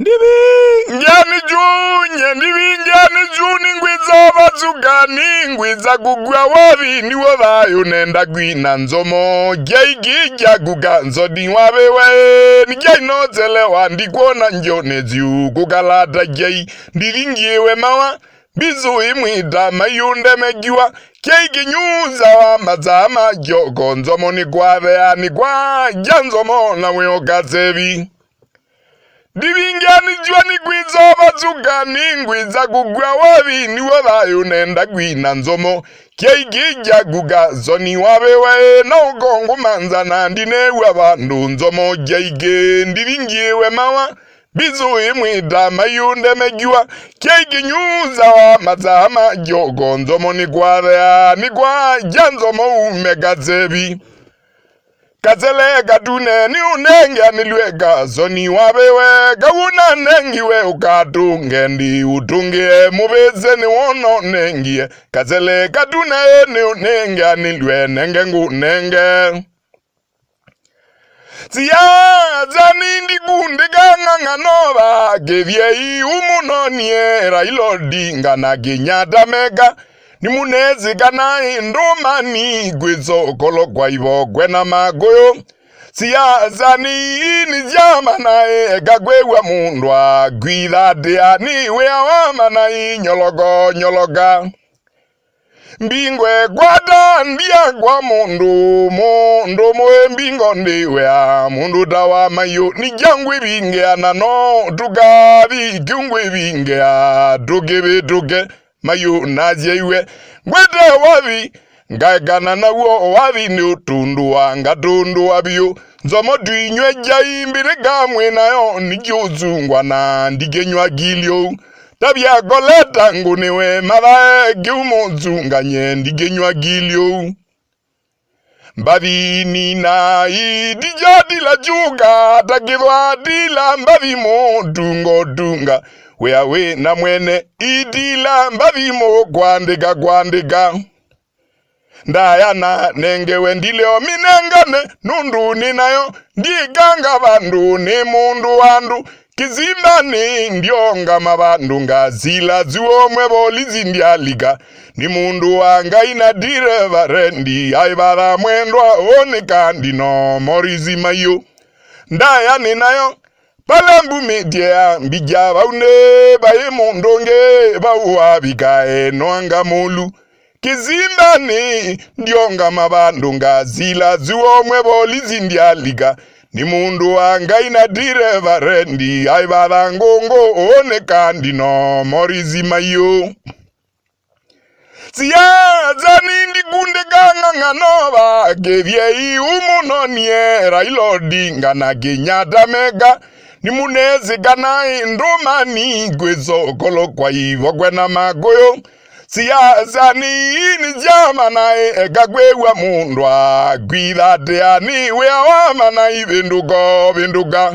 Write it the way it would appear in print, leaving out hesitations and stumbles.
Ndibingyani juni ngwiza bazugani ngwiza gugwa wabi niwo bayo nenda gwina nzomo gya guga nzodi wabewe nijai nozele wandikuona njoneziu kukalata jai ndiringiwe mawa bizu imwida mayunde megiwa keiki nyuza wa mazama joko nzomo ni kwa janzomo na weokasebi Ndibingyani jwani gwiza bazugani ngwiza gugwa wabi niwo bayo nenda gwina nzomo keigija guga zoni wabewe na ugongu manzana ndinewe abandu nzomo jaige ndibingiwe mawa bizu imwida mayunde megiwa keigi nyuza wa mazama jogo nzomo ni kwa janzomo umegazebi Kazele kadune ni unenge anilweka zoni wabewe kawuna nengiwe ukatunge ndi utungie mubeze ni wono nengie Kazele kadune ni unenge anilwe nenge ngu nenge Siyaza nindi gundi nganganoba Gevyei umunonie railodi ngana ginyata mega Nimunezi kana indomani gwizo kolo kwa ivo gwena magoyo Siyaza ni jama nae gagwewa mundwa Gwitha dea ni wea wama na nyologa Mbingwe gwada ndia gwa mundu mwe mbingo ndiwea Mundu dawa mayo ni jangwe bingea nano tugabi kiungwe bingea Tuge mayu naje iwe ngwete wabi ngaigana na uo wabi ni utundu wa ngatundu wabiyo nzomo duinywe jaimbire gamwe nayo nijuzungwa na ndigenywa gilio tabia goleta nguniwe mara giumozunganye ndigenywa gilio Mbavi nina idijadi la juga takirwa dila mbavi mo dunga Weawe na mwene idila mbavimo gwandika Ndayana nengewe ndileo minengane nundu ninayo Ndiganga bandu ni mundu wandu Kizimba ni ndionga mabandu ngazila zuo mwebo lizindialika Ni mundu wanga inadire varendi Aibara mwendwa onekandi no morizi mayo Ndaya ninayo Palambu media mbija baune baye mondonge bawa bikae noanga molu Kizimba ni ndionga mabandu ngazila zuo mwebo lizindialika Ni mundu wanga inadire varendi aibara ngongo onekandi no morizi mayo Siyaza nindi gunde nganoba Gevyei umunonie railodi ngana ginyata mega Nimunezi gana indomani gwezo kolo kwa ivo gwena magoyo Siyaza ni jama nae gagwewa mundwa Gwitha dea ni wea wama na ivenduga